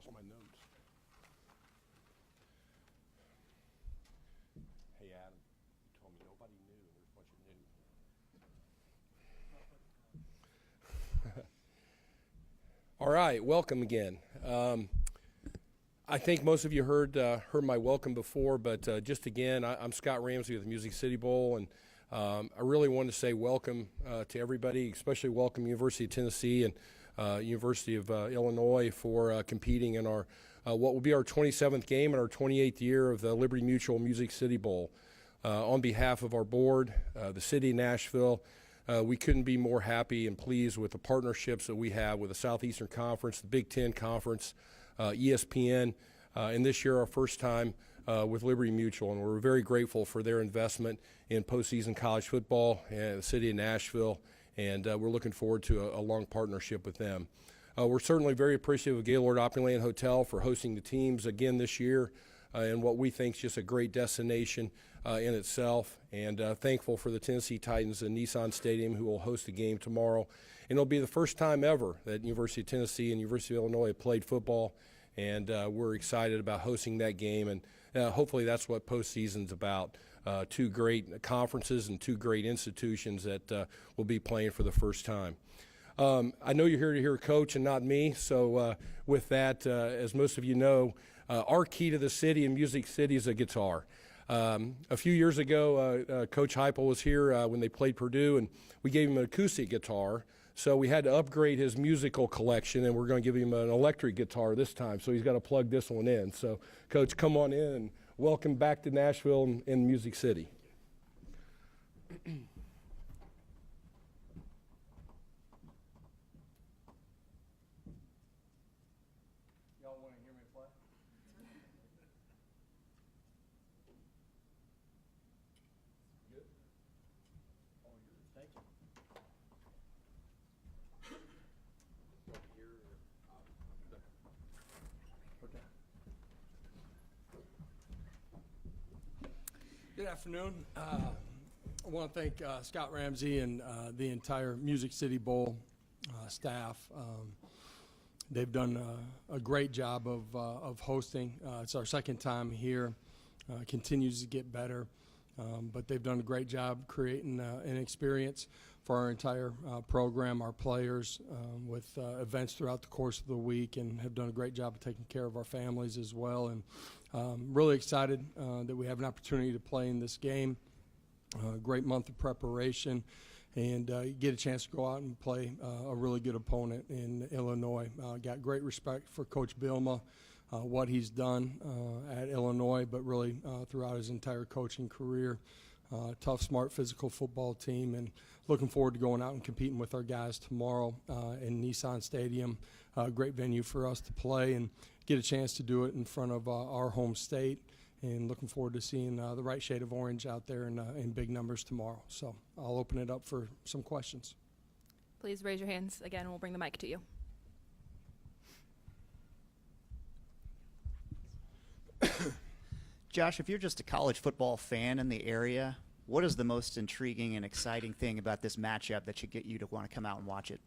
lost my notes. Hey, Adam, you told me nobody knew, and there's a bunch of new. All right, welcome again. I think most of you heard my welcome before, but just again, I'm Scott Ramsey with the Music City Bowl, and I really want to say welcome to everybody, especially welcome University of Tennessee and University of Illinois for competing in our what will be our 27th game and our 28th year of the Liberty Mutual Music City Bowl. On behalf of our board, the city of Nashville, we couldn't be more happy and pleased with the partnerships that we have with the Southeastern Conference, the Big Ten Conference, ESPN, and this year our first time with Liberty Mutual, and we're very grateful for their investment in postseason college football and the city of Nashville, and we're looking forward to a long partnership with them. We're certainly very appreciative of Gaylord Opryland Hotel for hosting the teams again this year, and what we think is just a great destination in itself, and thankful for the Tennessee Titans and Nissan Stadium, who will host the game tomorrow. And it'll be the first time ever that University of Tennessee and University of Illinois have played football, and we're excited about hosting that game, and hopefully that's what postseason's about. Two great conferences and two great institutions that will be playing for the first time. I know you're here to hear Coach and not me, so with that, as most of you know, our key to the city and Music City is a guitar. A few years ago, Coach Heupel was here when they played Purdue, and we gave him an acoustic guitar. So we had to upgrade his musical collection, and we're going to give him an electric guitar this time. So he's got to plug this one in. So, Coach, come on in and welcome back to Nashville and Music City. Y'all want to hear me play? Good? All yours. Thank you. Good afternoon. I want to thank Scott Ramsey and the entire Music City Bowl staff. They've done a great job of hosting. It's our second time here. Continues to get better, but they've done a great job creating an experience for our entire program, our players, with events throughout the course of the week, and have done a great job of taking care of our families as well. And really excited that we have an opportunity to play in this game. Great month of preparation, and you get a chance to go out and play a really good opponent in Illinois. Got great respect for Coach Bielema, what he's done at Illinois, but really throughout his entire coaching career. Tough, smart, physical football team, and looking forward to going out and competing with our guys tomorrow in Nissan Stadium. Great venue for us to play and get a chance to do it in front of our home state, and looking forward to seeing the right shade of orange out there in big numbers tomorrow. So I'll open it up for some questions. Please raise your hands again, and we'll bring the mic to you. Josh, if you're just a college football fan in the area, what is the most intriguing and exciting thing about this matchup that should get you to want to come out and watch it?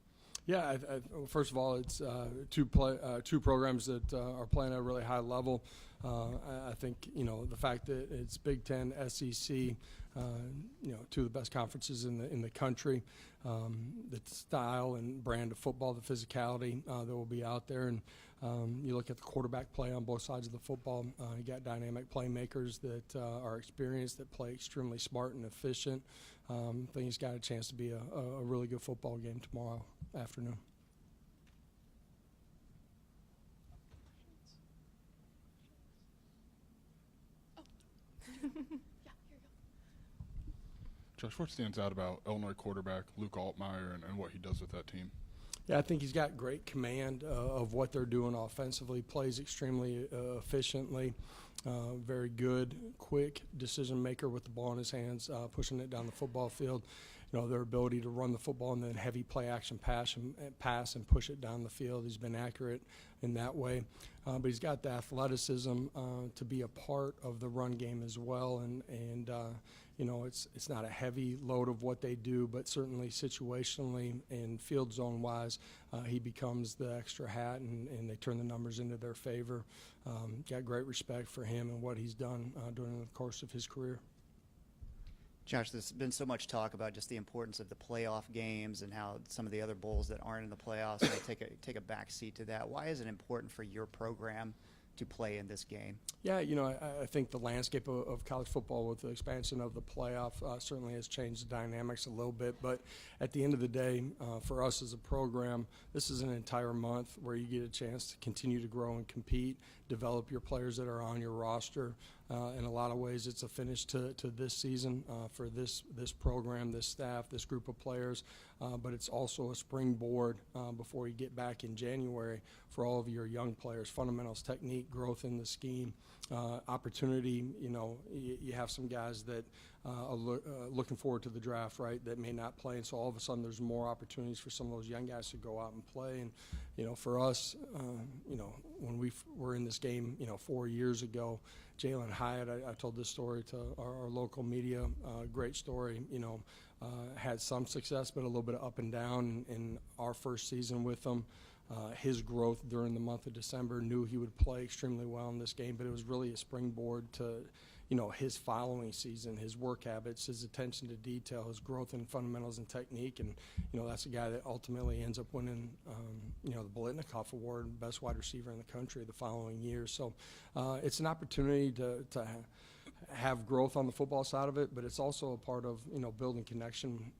Yeah, first of all, it's two programs that are playing at a really high level. I think, the fact that it's Big Ten, SEC, two of the best conferences in the country, the style and brand of football, the physicality that will be out there, and you look at the quarterback play on both sides of the football. You got dynamic playmakers that are experienced, that play extremely smart and efficient. I think it's got a chance to be a really good football game tomorrow afternoon. Josh, what stands out about Illinois quarterback Luke Altmaier and what he does with that team? Yeah, I think he's got great command of what they're doing offensively, plays extremely efficiently, very good, quick decision maker with the ball in his hands, pushing it down the football field. their ability to run the football and then heavy play action pass and push it down the field. He's been accurate in that way. But he's got the athleticism to be a part of the run game as well. And it's not a heavy load of what they do, but certainly situationally and field zone wise, he becomes the extra hat, and they turn the numbers into their favor. Got great respect for him and what he's done during the course of his career. Josh, there's been so much talk about just the importance of the playoff games and how some of the other bowls that aren't in the playoffs may take a back seat to that. Why is it important for your program to play in this game? Yeah, I think the landscape of college football with the expansion of the playoff certainly has changed the dynamics a little bit. But at the end of the day, for us as a program, this is an entire month where you get a chance to continue to grow and compete, develop your players that are on your roster. In a lot of ways, it's a finish to this season for this program, this staff, this group of players. But it's also a springboard before you get back in January for all of your young players. Fundamentals, technique, growth in the scheme, opportunity. You have some guys that are looking forward to the draft, right, that may not play. And so all of a sudden there's more opportunities for some of those young guys to go out and play. And, for us, when we were in this game, 4 years ago, Jalen Hyatt, I told this story to our local media, great story, had some success, but a little bit of up and down in our first season with him. His growth during the month of December, knew he would play extremely well in this game, but it was really a springboard to, his following season, his work habits, his attention to detail, his growth in fundamentals and technique. And, that's a guy that ultimately ends up winning, the Biletnikoff Award, best wide receiver in the country the following year. So it's an opportunity to have growth on the football side of it, but it's also a part of, building connection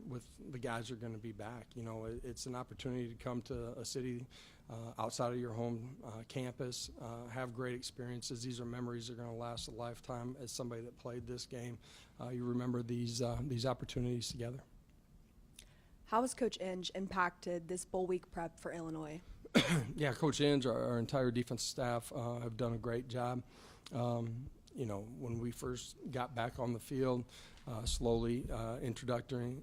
with the guys who are going to be back. It's an opportunity to come to a city outside of your home campus, have great experiences. These are memories that are going to last a lifetime. As somebody that played this game, you remember these opportunities together. How has Coach Inge impacted this bowl week prep for Illinois? Yeah, Coach Inge, our entire defense staff have done a great job. When we first got back on the field, slowly introducing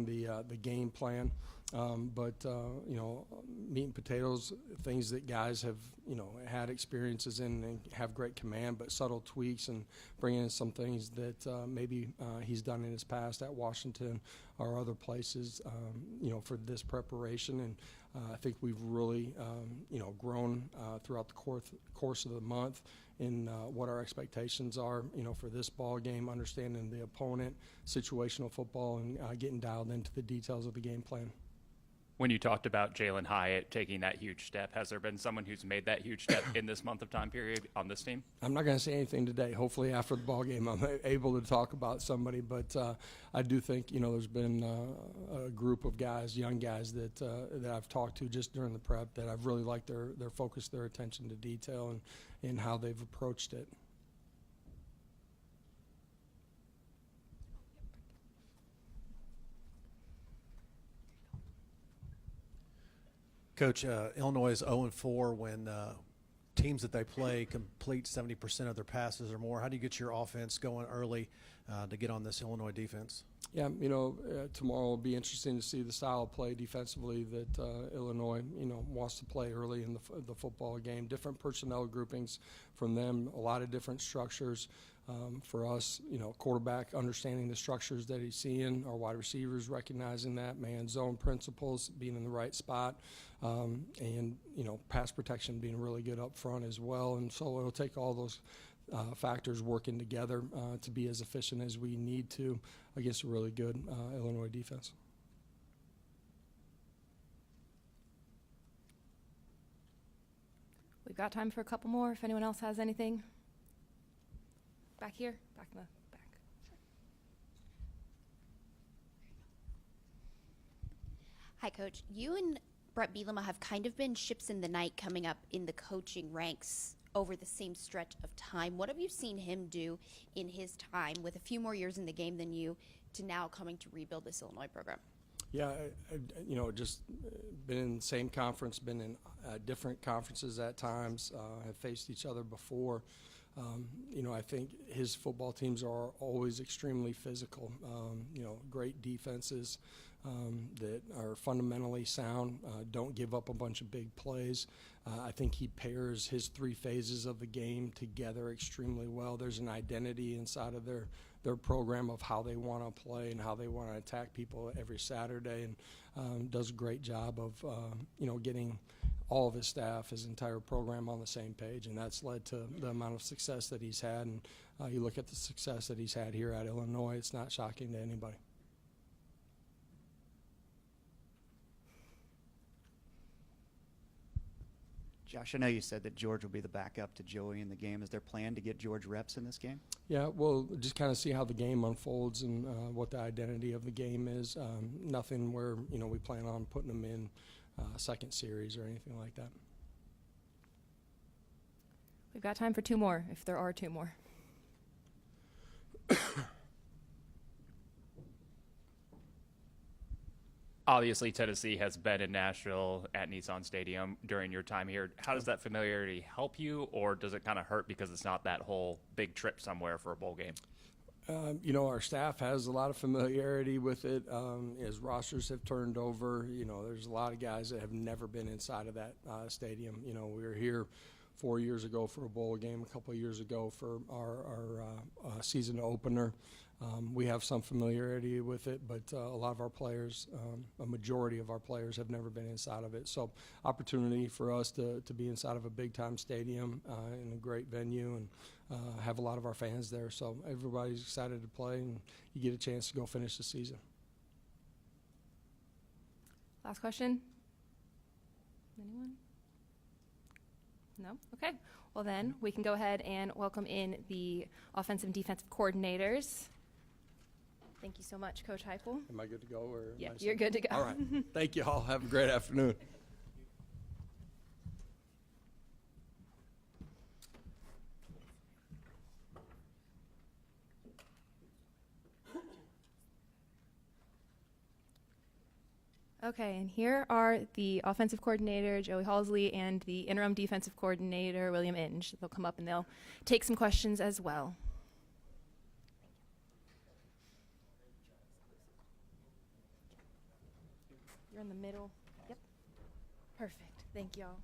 the game plan. But meat and potatoes, things that guys have, had experiences in and have great command, but subtle tweaks and bringing in some things that maybe he's done in his past at Washington or other places, for this preparation. And I think we've really, grown throughout the course of the month in what our expectations are, for this ball game, understanding the opponent, situational football, and getting dialed into the details of the game plan. When you talked about Jalen Hyatt taking that huge step, has there been someone who's made that huge step in this month of time period on this team? I'm not going to say anything today. Hopefully after the ball game I'm able to talk about somebody, but I do think, there's been a group of guys, young guys that I've talked to just during the prep that I've really liked their focus, their attention to detail, and how they've approached it. Coach, Illinois is 0-4 when teams that they play complete 70% of their passes or more. How do you get your offense going early to get on this Illinois defense? Yeah, tomorrow will be interesting to see the style of play defensively that Illinois, wants to play early in the football game. Different personnel groupings from them, a lot of different structures. For us, quarterback understanding the structures that he's seeing, our wide receivers recognizing that, man zone principles, being in the right spot, and, pass protection being really good up front as well. And so it'll take all those factors working together to be as efficient as we need to against a really good Illinois defense. We've got time for a couple more if anyone else has anything. Back here, back in the back. Hi, Coach. You and Brett Bielema have kind of been ships in the night coming up in the coaching ranks over the same stretch of time. What have you seen him do in his time with a few more years in the game than you to now coming to rebuild this Illinois program? Yeah, just been in the same conference, been in different conferences at times, have faced each other before. I think his football teams are always extremely physical. Great defenses that are fundamentally sound, don't give up a bunch of big plays. I think he pairs his three phases of the game together extremely well. There's an identity inside of their program of how they want to play and how they want to attack people every Saturday, and does a great job of getting all of his staff, his entire program on the same page, and that's led to the amount of success that he's had. And you look at the success that he's had here at Illinois, it's not shocking to anybody. Josh, I know you said that George will be the backup to Joey in the game. Is there a plan to get George reps in this game? Yeah, we'll just kind of see how the game unfolds and what the identity of the game is. Nothing where, we plan on putting him in second series or anything like that. We've got time for two more, if there are two more. Obviously, Tennessee has been in Nashville at Nissan Stadium during your time here. How does that familiarity help you, or does it kind of hurt because it's not that whole big trip somewhere for a bowl game? Our staff has a lot of familiarity with it. As rosters have turned over, there's a lot of guys that have never been inside of that stadium. We were here 4 years ago for a bowl game, a couple of years ago for our season opener. We have some familiarity with it, but a lot of our players, a majority of our players have never been inside of it. So opportunity for us to be inside of a big-time stadium in a great venue and have a lot of our fans there. So everybody's excited to play, and you get a chance to go finish the season. Last question? Anyone? No? Okay. Well, then we can go ahead and welcome in the offensive and defensive coordinators. Thank you so much, Coach Heupel. Am I good to go? Or Yeah, am I you're good to go. All right. Thank you all. Have a great afternoon. Okay, and here are the offensive coordinator, Joey Halsley, and the interim defensive coordinator, William Inge. They'll come up and they'll take some questions as well. You're in the middle. Yep. Perfect. Thank y'all.